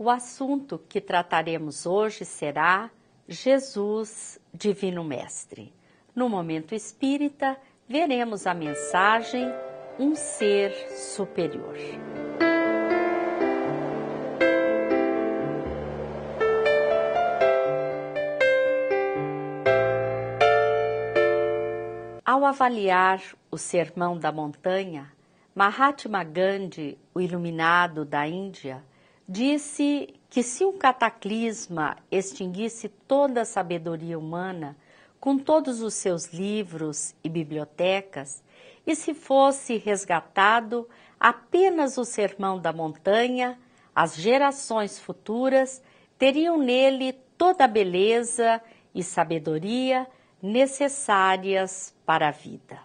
O assunto que trataremos hoje será Jesus, Divino Mestre. No Momento Espírita, veremos a mensagem Um Ser Superior. Ao avaliar o Sermão da Montanha, Mahatma Gandhi, o iluminado da Índia, disse que se um cataclisma extinguisse toda a sabedoria humana, com todos os seus livros e bibliotecas, e se fosse resgatado apenas o Sermão da Montanha, as gerações futuras teriam nele toda a beleza e sabedoria necessárias para a vida.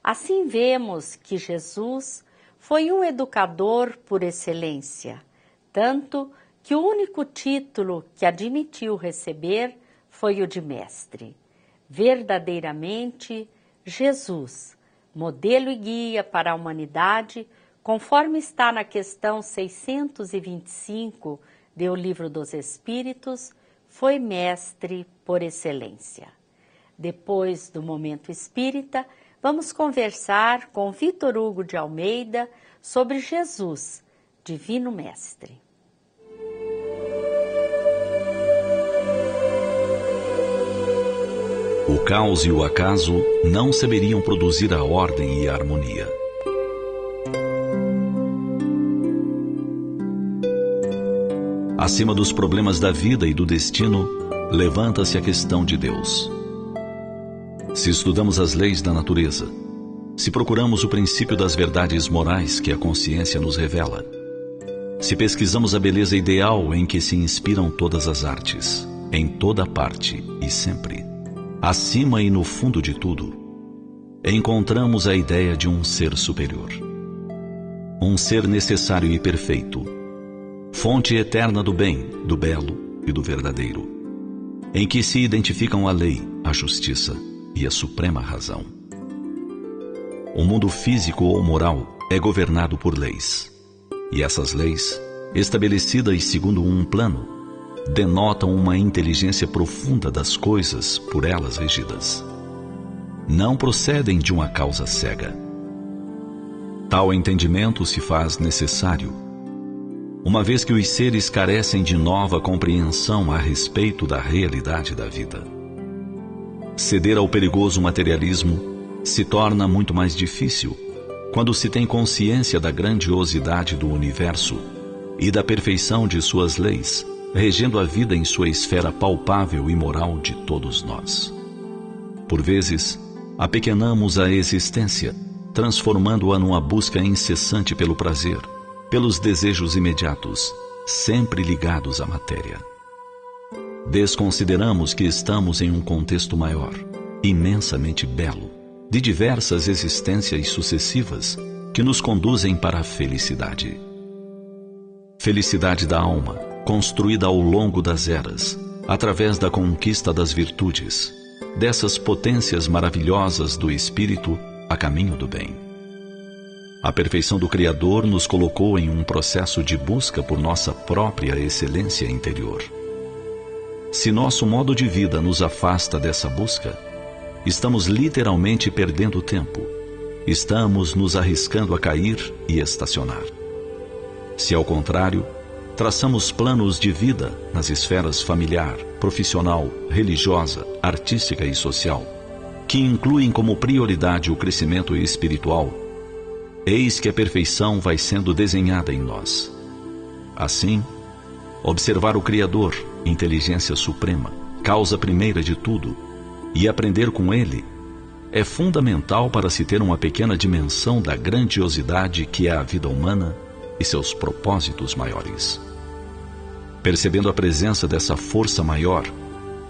Assim vemos que Jesus foi um educador por excelência, tanto que o único título que admitiu receber foi o de mestre. Verdadeiramente, Jesus, modelo e guia para a humanidade, conforme está na questão 625 do Livro dos Espíritos, foi mestre por excelência. Depois do Momento Espírita, vamos conversar com Vitor Hugo de Almeida sobre Jesus, Divino Mestre. O caos e o acaso não saberiam produzir a ordem e a harmonia. Acima dos problemas da vida e do destino, levanta-se a questão de Deus. Se estudamos as leis da natureza, se procuramos o princípio das verdades morais que a consciência nos revela, se pesquisamos a beleza ideal em que se inspiram todas as artes, em toda parte e sempre, acima e no fundo de tudo, encontramos a ideia de um ser superior. Um ser necessário e perfeito, fonte eterna do bem, do belo e do verdadeiro, em que se identificam a lei, a justiça e a suprema razão. O mundo físico ou moral é governado por leis, e essas leis, estabelecidas segundo um plano, denotam uma inteligência profunda das coisas por elas regidas. Não procedem de uma causa cega. Tal entendimento se faz necessário, uma vez que os seres carecem de nova compreensão a respeito da realidade da vida. Ceder ao perigoso materialismo se torna muito mais difícil quando se tem consciência da grandiosidade do universo e da perfeição de suas leis, regendo a vida em sua esfera palpável e moral de todos nós. Por vezes, apequenamos a existência, transformando-a numa busca incessante pelo prazer, pelos desejos imediatos, sempre ligados à matéria. Desconsideramos que estamos em um contexto maior, imensamente belo, de diversas existências sucessivas que nos conduzem para a felicidade. Felicidade da alma, construída ao longo das eras, através da conquista das virtudes, dessas potências maravilhosas do espírito a caminho do bem. A perfeição do Criador nos colocou em um processo de busca por nossa própria excelência interior. Se nosso modo de vida nos afasta dessa busca, estamos literalmente perdendo tempo. Estamos nos arriscando a cair e estacionar. Se, ao contrário, traçamos planos de vida nas esferas familiar, profissional, religiosa, artística e social, que incluem como prioridade o crescimento espiritual, eis que a perfeição vai sendo desenhada em nós. Assim, observar o Criador, inteligência suprema, causa primeira de tudo, e aprender com Ele, é fundamental para se ter uma pequena dimensão da grandiosidade que é a vida humana e seus propósitos maiores. Percebendo a presença dessa força maior,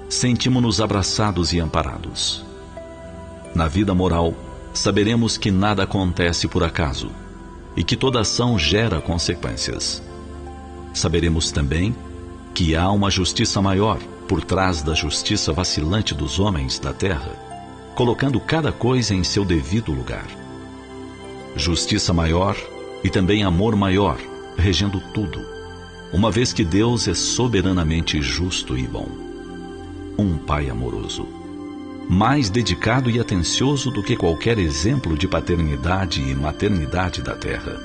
sentimos-nos abraçados e amparados. Na vida moral, saberemos que nada acontece por acaso e que toda ação gera consequências. Saberemos também que há uma justiça maior por trás da justiça vacilante dos homens da terra, colocando cada coisa em seu devido lugar. Justiça maior e também amor maior, regendo tudo, uma vez que Deus é soberanamente justo e bom. Um Pai amoroso, mais dedicado e atencioso do que qualquer exemplo de paternidade e maternidade da terra.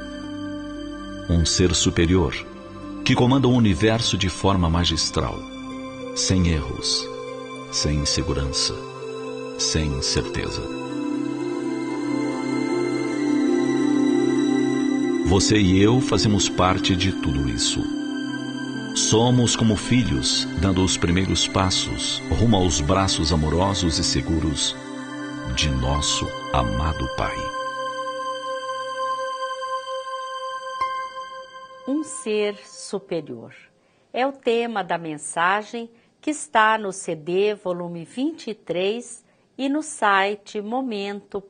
Um ser superior, que comanda o universo de forma magistral, sem erros, sem insegurança, sem incerteza. Você e eu fazemos parte de tudo isso. Somos como filhos, dando os primeiros passos rumo aos braços amorosos e seguros de nosso amado Pai. Um ser superior é o tema da mensagem que está no CD volume 23 e no site momento.com.br.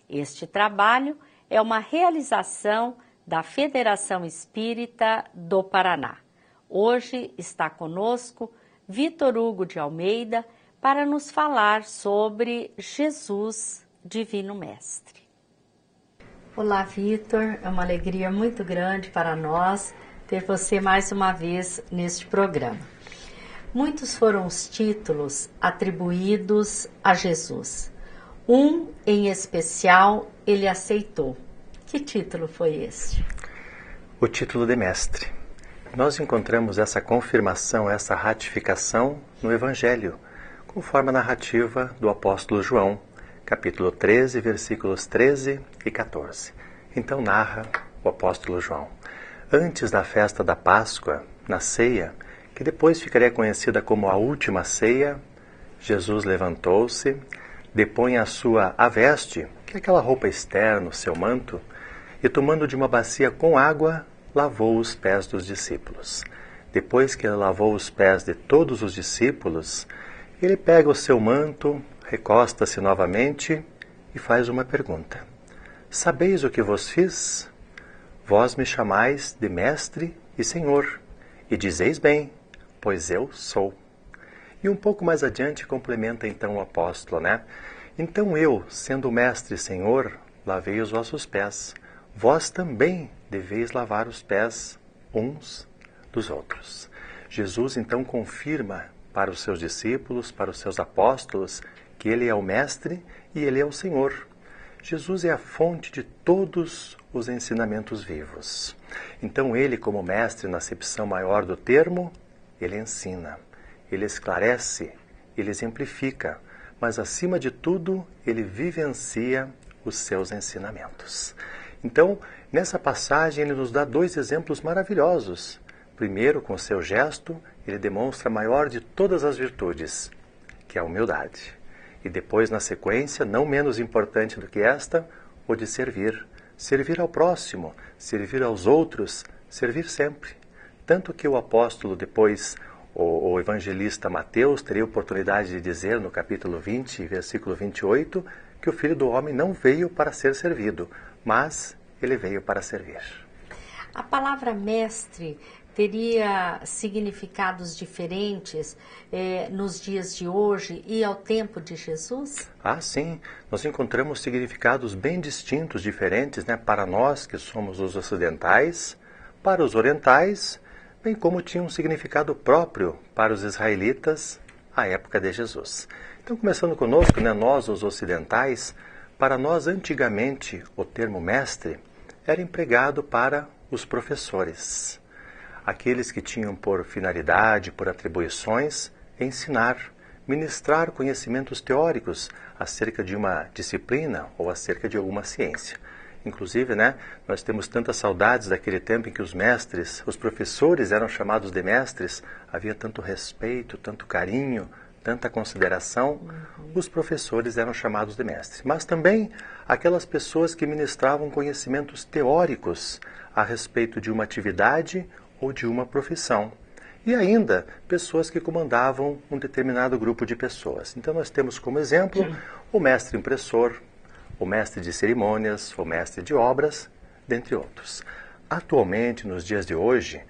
Este trabalho é uma realização da Federação Espírita do Paraná. Hoje está conosco Vitor Hugo de Almeida para nos falar sobre Jesus, Divino Mestre. Olá, Vitor. É uma alegria muito grande para nós ter você mais uma vez neste programa. Muitos foram os títulos atribuídos a Jesus. Um, em especial, ele aceitou. Que título foi esse? O título de mestre. Nós encontramos essa confirmação, essa ratificação no Evangelho, conforme a narrativa do apóstolo João, capítulo 13, versículos 13 e 14. Então narra o apóstolo João. Antes da festa da Páscoa, na ceia, que depois ficaria conhecida como a última ceia, Jesus levantou-se, depõe a sua veste, que é aquela roupa externa, o seu manto, e tomando de uma bacia com água, lavou os pés dos discípulos. Depois que ele lavou os pés de todos os discípulos, ele pega o seu manto, recosta-se novamente e faz uma pergunta. Sabeis o que vos fiz? Vós me chamais de mestre e senhor, e dizeis bem, pois eu sou. E um pouco mais adiante complementa então o apóstolo, né? Então eu, sendo mestre e senhor, lavei os vossos pés. Vós também deveis lavar os pés uns dos outros. Jesus então confirma para os seus discípulos, para os seus apóstolos, que ele é o mestre e ele é o Senhor. Jesus é a fonte de todos os ensinamentos vivos. Então ele, como mestre na acepção maior do termo, ele ensina, ele esclarece, ele exemplifica, mas acima de tudo, ele vivencia os seus ensinamentos. Então, nessa passagem, ele nos dá dois exemplos maravilhosos. Primeiro, com o seu gesto, ele demonstra a maior de todas as virtudes, que é a humildade. E depois, na sequência, não menos importante do que esta, o de servir. Servir ao próximo, servir aos outros, servir sempre. Tanto que o apóstolo, depois, o evangelista Mateus, teria a oportunidade de dizer no capítulo 20, versículo 28, que o Filho do Homem não veio para ser servido, mas ele veio para servir. A palavra mestre teria significados diferentes nos dias de hoje e ao tempo de Jesus? Ah, sim. Nós encontramos significados bem distintos, diferentes, né, para nós que somos os ocidentais, para os orientais, bem como tinha um significado próprio para os israelitas à época de Jesus. Então, começando conosco, né, nós os ocidentais, para nós antigamente o termo mestre era empregado para os professores, aqueles que tinham por finalidade, por atribuições, ensinar, ministrar conhecimentos teóricos acerca de uma disciplina ou acerca de alguma ciência. Inclusive, né, nós temos tantas saudades daquele tempo em que os mestres, os professores eram chamados de mestres, havia tanto respeito, tanto carinho, tanta consideração, os professores eram chamados de mestres. Mas também aquelas pessoas que ministravam conhecimentos teóricos a respeito de uma atividade ou de uma profissão. E ainda pessoas que comandavam um determinado grupo de pessoas. Então nós temos como exemplo o mestre impressor, o mestre de cerimônias, o mestre de obras, dentre outros. Atualmente, nos dias de hoje,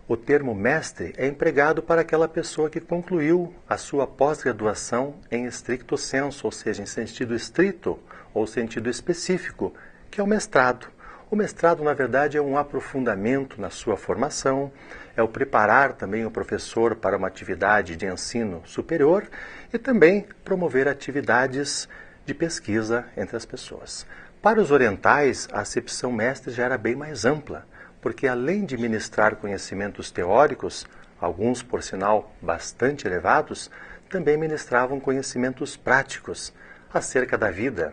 o termo mestre é empregado para aquela pessoa que concluiu a sua pós-graduação em stricto sensu, ou seja, em sentido estrito ou sentido específico, que é o mestrado. O mestrado, na verdade, é um aprofundamento na sua formação, é o preparar também o professor para uma atividade de ensino superior e também promover atividades de pesquisa entre as pessoas. Para os orientais, a acepção mestre já era bem mais ampla, porque além de ministrar conhecimentos teóricos, alguns, por sinal, bastante elevados, também ministravam conhecimentos práticos acerca da vida,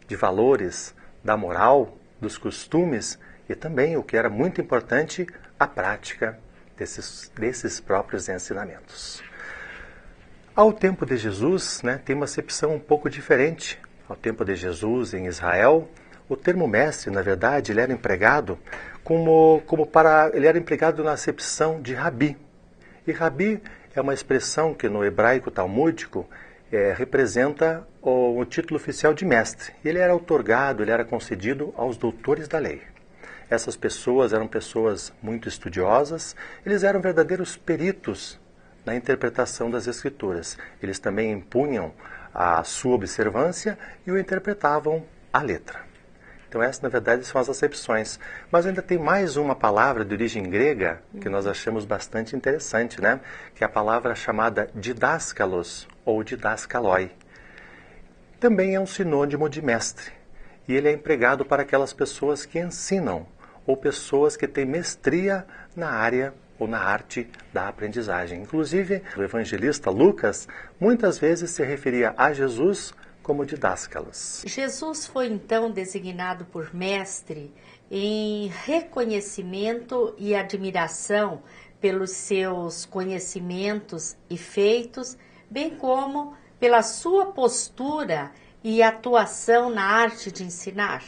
de valores, da moral, dos costumes e também, o que era muito importante, a prática desses próprios ensinamentos. Ao tempo de Jesus, tem uma acepção um pouco diferente. Ao tempo de Jesus, em Israel, o termo mestre, na verdade, ele era empregado ele era empregado na acepção de rabi. E rabi é uma expressão que no hebraico talmúdico representa o título oficial de mestre. Ele era outorgado, ele era concedido aos doutores da lei. Essas pessoas eram pessoas muito estudiosas, eles eram verdadeiros peritos na interpretação das Escrituras. Eles também impunham a sua observância e o interpretavam à letra. Então essas, na verdade, são as acepções. Mas ainda tem mais uma palavra de origem grega que nós achamos bastante interessante, que é a palavra chamada didáscalos ou didascaloi. Também é um sinônimo de mestre. E ele é empregado para aquelas pessoas que ensinam ou pessoas que têm mestria na área ou na arte da aprendizagem. Inclusive, o evangelista Lucas muitas vezes se referia a Jesus como didáscalos. Jesus foi então designado por mestre em reconhecimento e admiração pelos seus conhecimentos e feitos, bem como pela sua postura e atuação na arte de ensinar.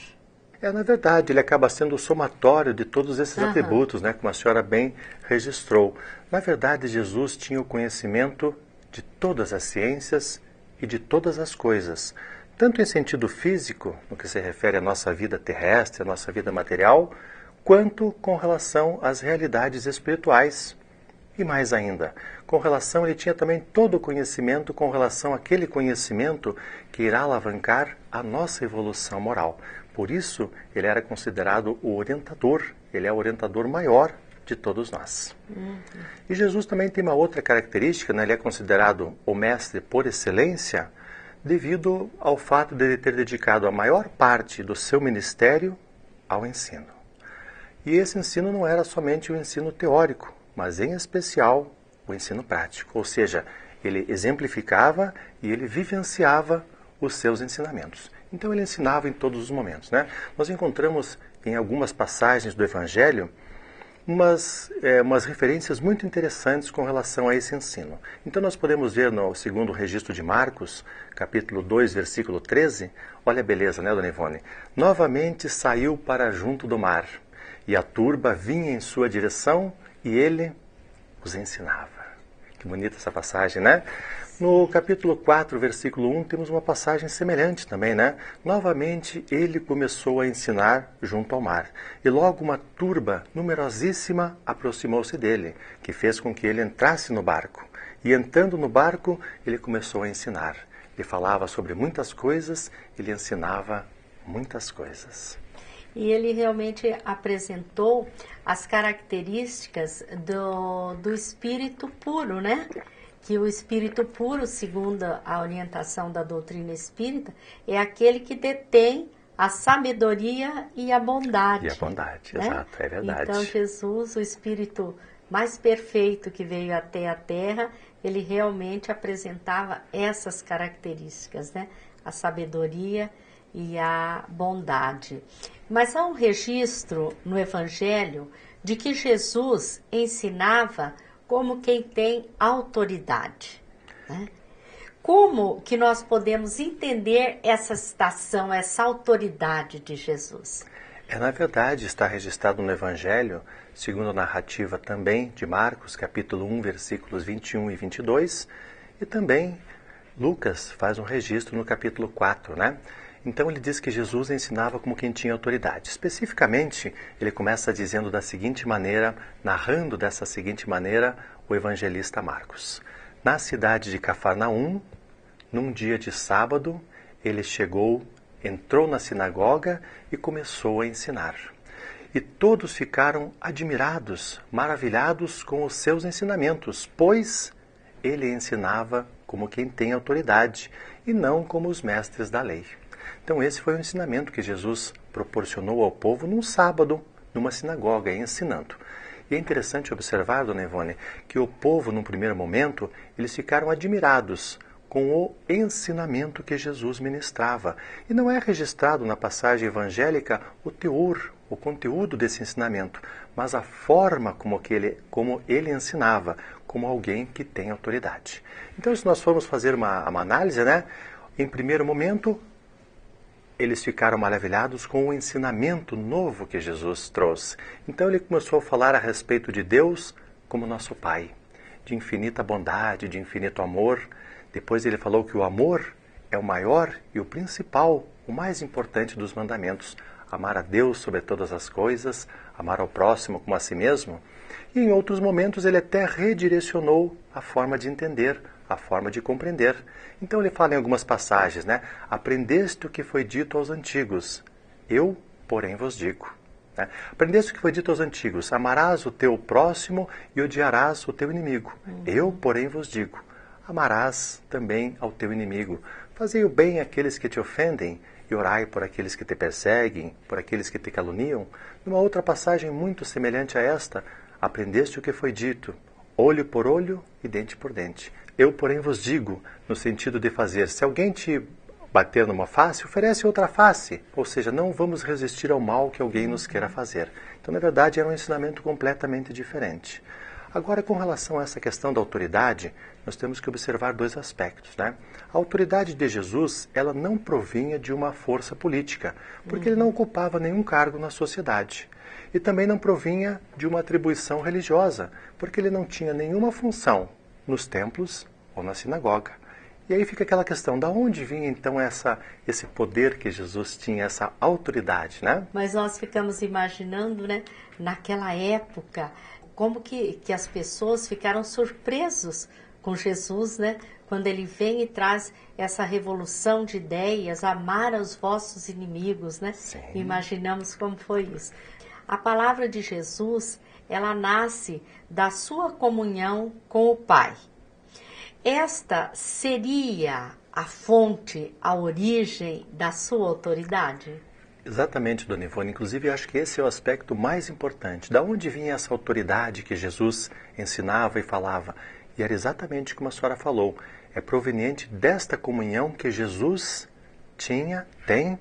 Na verdade, ele acaba sendo o somatório de todos esses atributos, como a senhora bem registrou. Na verdade, Jesus tinha o conhecimento de todas as ciências e de todas as coisas, tanto em sentido físico, no que se refere à nossa vida terrestre, à nossa vida material, quanto com relação às realidades espirituais. E mais ainda, com relação, ele tinha também todo o conhecimento com relação àquele conhecimento que irá alavancar a nossa evolução moral. Por isso, ele era considerado o orientador, ele é o orientador maior de todos nós. E Jesus também tem uma outra característica, ele é considerado o mestre por excelência, devido ao fato de ele ter dedicado a maior parte do seu ministério ao ensino. E esse ensino não era somente o ensino teórico, mas em especial o ensino prático, ou seja, ele exemplificava e ele vivenciava os seus ensinamentos. Então ele ensinava em todos os momentos. Nós encontramos em algumas passagens do Evangelho umas referências muito interessantes com relação a esse ensino. Então nós podemos ver no segundo registro de Marcos, capítulo 2, versículo 13, olha a beleza, dona Ivone? Novamente saiu para junto do mar, e a turba vinha em sua direção, e ele os ensinava. Que bonita essa passagem, No capítulo 4, versículo 1, temos uma passagem semelhante também, Novamente ele começou a ensinar junto ao mar. E logo uma turba numerosíssima aproximou-se dele, que fez com que ele entrasse no barco. E entrando no barco, ele começou a ensinar. Ele falava sobre muitas coisas, ele ensinava muitas coisas. E ele realmente apresentou as características do espírito puro, Que o espírito puro, segundo a orientação da doutrina espírita, é aquele que detém a sabedoria e a bondade. E a bondade, exato, é verdade. Então Jesus, o espírito mais perfeito que veio até a Terra, ele realmente apresentava essas características, A sabedoria e a bondade. Mas há um registro no Evangelho de que Jesus ensinava como quem tem autoridade. Como que nós podemos entender essa citação, essa autoridade de Jesus? Na verdade, está registrado no Evangelho, segundo a narrativa também de Marcos, capítulo 1, versículos 21 e 22, e também Lucas faz um registro no capítulo 4, Então ele diz que Jesus ensinava como quem tinha autoridade. Especificamente, ele começa dizendo da seguinte maneira, narrando dessa seguinte maneira, o evangelista Marcos. Na cidade de Cafarnaum, num dia de sábado, ele chegou, entrou na sinagoga e começou a ensinar. e todos ficaram admirados, maravilhados com os seus ensinamentos, pois ele ensinava como quem tem autoridade e não como os mestres da lei. Então esse foi o ensinamento que Jesus proporcionou ao povo num sábado, numa sinagoga, ensinando. E é interessante observar, dona Ivone, que o povo, num primeiro momento, eles ficaram admirados com o ensinamento que Jesus ministrava. E não é registrado na passagem evangélica o teor, o conteúdo desse ensinamento, mas a forma como ele ensinava, como alguém que tem autoridade. Então, se nós formos fazer uma análise, em primeiro momento, eles ficaram maravilhados com o ensinamento novo que Jesus trouxe. Então ele começou a falar a respeito de Deus como nosso Pai, de infinita bondade, de infinito amor. Depois ele falou que o amor é o maior e o principal, o mais importante dos mandamentos. Amar a Deus sobre todas as coisas, amar ao próximo como a si mesmo. E em outros momentos ele até redirecionou a forma de entender, a forma de compreender. Então ele fala em algumas passagens, aprendeste o que foi dito aos antigos, eu, porém, vos digo. Aprendeste o que foi dito aos antigos, amarás o teu próximo e odiarás o teu inimigo. Eu, porém, vos digo, amarás também ao teu inimigo. Fazei o bem àqueles que te ofendem e orai por aqueles que te perseguem, por aqueles que te caluniam. Numa outra passagem muito semelhante a esta, aprendeste o que foi dito, olho por olho e dente por dente. Eu, porém, vos digo, no sentido de fazer, se alguém te bater numa face, oferece outra face. Ou seja, não vamos resistir ao mal que alguém nos queira fazer. Então, na verdade, era um ensinamento completamente diferente. Agora, com relação a essa questão da autoridade, nós temos que observar dois aspectos. A autoridade de Jesus, ela não provinha de uma força política, porque ele não ocupava nenhum cargo na sociedade. E também não provinha de uma atribuição religiosa, porque ele não tinha nenhuma função nos templos ou na sinagoga. E aí fica aquela questão, da onde vinha então esse poder que Jesus tinha, essa autoridade, Mas nós ficamos imaginando, naquela época, como que as pessoas ficaram surpresos com Jesus, quando ele vem e traz essa revolução de ideias, amar aos vossos inimigos, Sim. Imaginamos como foi isso. A palavra de Jesus, ela nasce da sua comunhão com o Pai. Esta seria a fonte, a origem da sua autoridade? Exatamente, dona Ivone. Inclusive, eu acho que esse é o aspecto mais importante. Da onde vinha essa autoridade que Jesus ensinava e falava? E era exatamente como a senhora falou. É proveniente desta comunhão que Jesus tem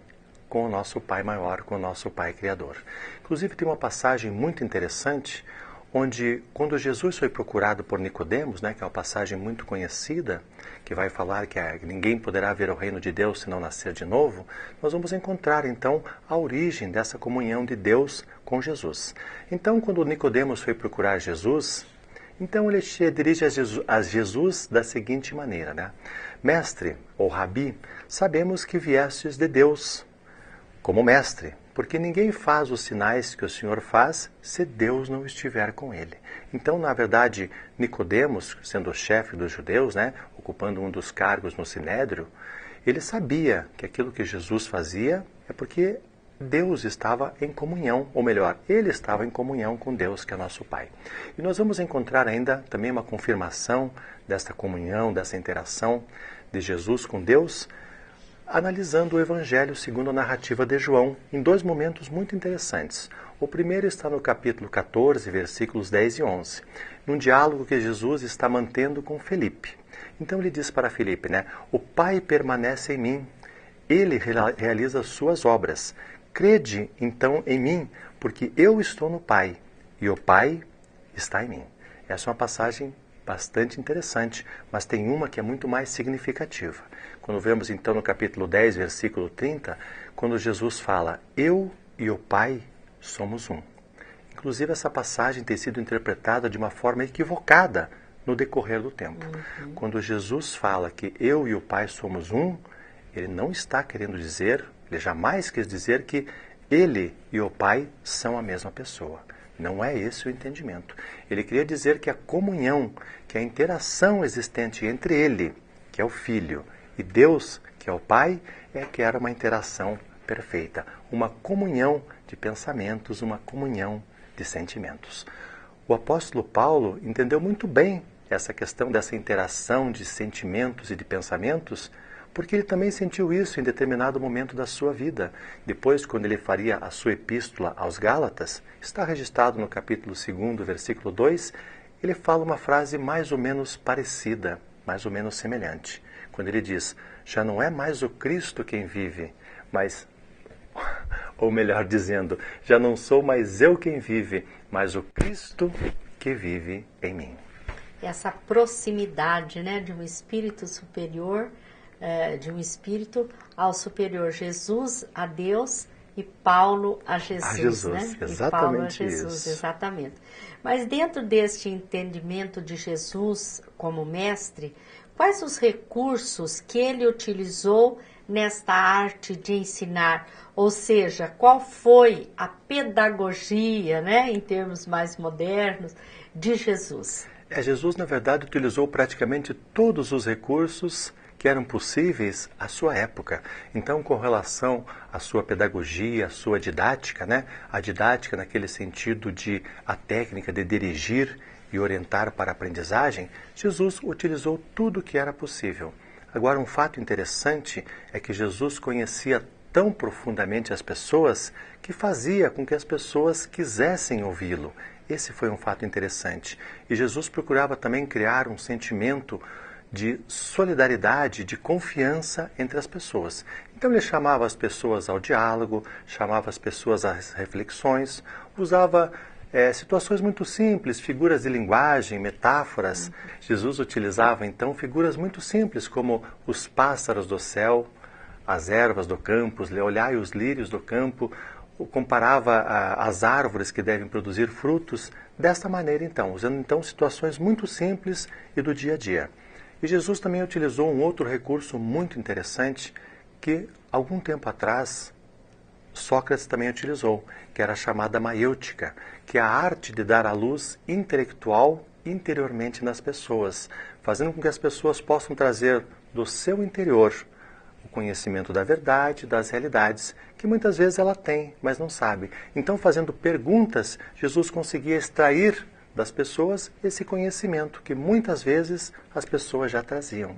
com o nosso Pai maior, com o nosso Pai Criador. Inclusive, tem uma passagem muito interessante, onde, quando Jesus foi procurado por Nicodemos, que é uma passagem muito conhecida, que vai falar que ninguém poderá ver o reino de Deus se não nascer de novo, nós vamos encontrar, então, a origem dessa comunhão de Deus com Jesus. Então, quando Nicodemos foi procurar Jesus, então ele se dirige a Jesus da seguinte maneira, Mestre, ou Rabi, sabemos que viestes de Deus, como mestre, porque ninguém faz os sinais que o Senhor faz se Deus não estiver com ele. Então, na verdade, Nicodemos, sendo o chefe dos judeus, ocupando um dos cargos no Sinédrio, ele sabia que aquilo que Jesus fazia é porque Deus estava em comunhão, ou melhor, ele estava em comunhão com Deus, que é nosso Pai. E nós vamos encontrar ainda também uma confirmação desta comunhão, dessa interação de Jesus com Deus, analisando o Evangelho segundo a narrativa de João, em dois momentos muito interessantes. O primeiro está no capítulo 14, versículos 10 e 11, num diálogo que Jesus está mantendo com Felipe. Então ele diz para Felipe, o Pai permanece em mim, ele realiza suas obras. Crede, então, em mim, porque eu estou no Pai, e o Pai está em mim. Essa é uma passagem bastante interessante, mas tem uma que é muito mais significativa. Quando vemos então no capítulo 10, versículo 30, quando Jesus fala, eu e o Pai somos um. Inclusive essa passagem tem sido interpretada de uma forma equivocada no decorrer do tempo. Quando Jesus fala que eu e o Pai somos um, ele não está querendo dizer, ele jamais quis dizer que ele e o Pai são a mesma pessoa. Não é esse o entendimento. Ele queria dizer que a comunhão, que a interação existente entre ele, que é o Filho, e Deus, que é o Pai, que era uma interação perfeita, uma comunhão de pensamentos, uma comunhão de sentimentos. O apóstolo Paulo entendeu muito bem essa questão dessa interação de sentimentos e de pensamentos, porque ele também sentiu isso em determinado momento da sua vida. Depois, quando ele faria a sua epístola aos Gálatas, está registrado no capítulo 2, versículo 2, ele fala uma frase mais ou menos parecida, mais ou menos semelhante. Quando ele diz, já não é mais o Cristo quem vive, mas, ou melhor dizendo, já não sou mais eu quem vive, mas o Cristo que vive em mim. Essa proximidade, né, de um espírito superior, de um espírito ao superior, Jesus a Deus e Paulo a Jesus, né? Exatamente, e Paulo a Jesus, isso. exatamente. Mas dentro deste entendimento de Jesus como mestre, quais os recursos que ele utilizou nesta arte de ensinar? Ou seja, qual foi a pedagogia, né, em termos mais modernos, de Jesus? Jesus, na verdade, utilizou praticamente todos os recursos que eram possíveis à sua época. Então, com relação à sua pedagogia, à sua didática, né? A didática naquele sentido de a técnica de dirigir e orientar para a aprendizagem, Jesus utilizou tudo o que era possível. Agora, um fato interessante é que Jesus conhecia tão profundamente as pessoas que fazia com que as pessoas quisessem ouvi-lo. Esse foi um fato interessante. E Jesus procurava também criar um sentimento de solidariedade, de confiança entre as pessoas. Então ele chamava as pessoas ao diálogo, chamava as pessoas às reflexões, usava situações muito simples, figuras de linguagem, metáforas. Jesus utilizava então figuras muito simples, como os pássaros do céu, as ervas do campo, olhai os lírios do campo, comparava as árvores que devem produzir frutos desta maneira então, usando então situações muito simples e do dia a dia. E Jesus também utilizou um outro recurso muito interessante que, algum tempo atrás, Sócrates também utilizou, que era a chamada maiêutica, que é a arte de dar a luz intelectual interiormente nas pessoas, fazendo com que as pessoas possam trazer do seu interior o conhecimento da verdade, das realidades, que muitas vezes ela tem, mas não sabe. Então, fazendo perguntas, Jesus conseguia extrair das pessoas esse conhecimento que muitas vezes as pessoas já traziam.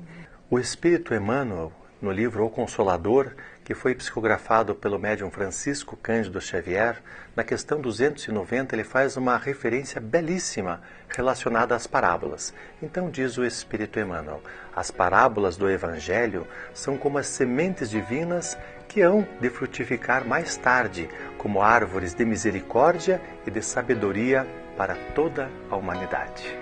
O Espírito Emmanuel, no livro O Consolador, que foi psicografado pelo médium Francisco Cândido Xavier, na questão 290 ele faz uma referência belíssima relacionada às parábolas. Então diz o Espírito Emmanuel, as parábolas do Evangelho são como as sementes divinas que hão de frutificar mais tarde, como árvores de misericórdia e de sabedoria para toda a humanidade.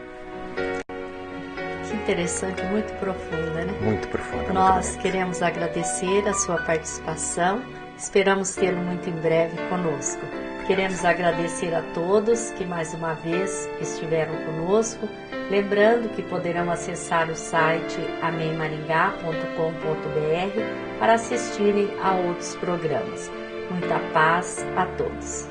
Que interessante, muito profunda, né? Muito profunda. Nós queremos agradecer a sua participação, esperamos tê-lo muito em breve conosco. Queremos agradecer a todos que mais uma vez estiveram conosco, lembrando que poderão acessar o site amemmaringá.com.br para assistirem a outros programas. Muita paz a todos.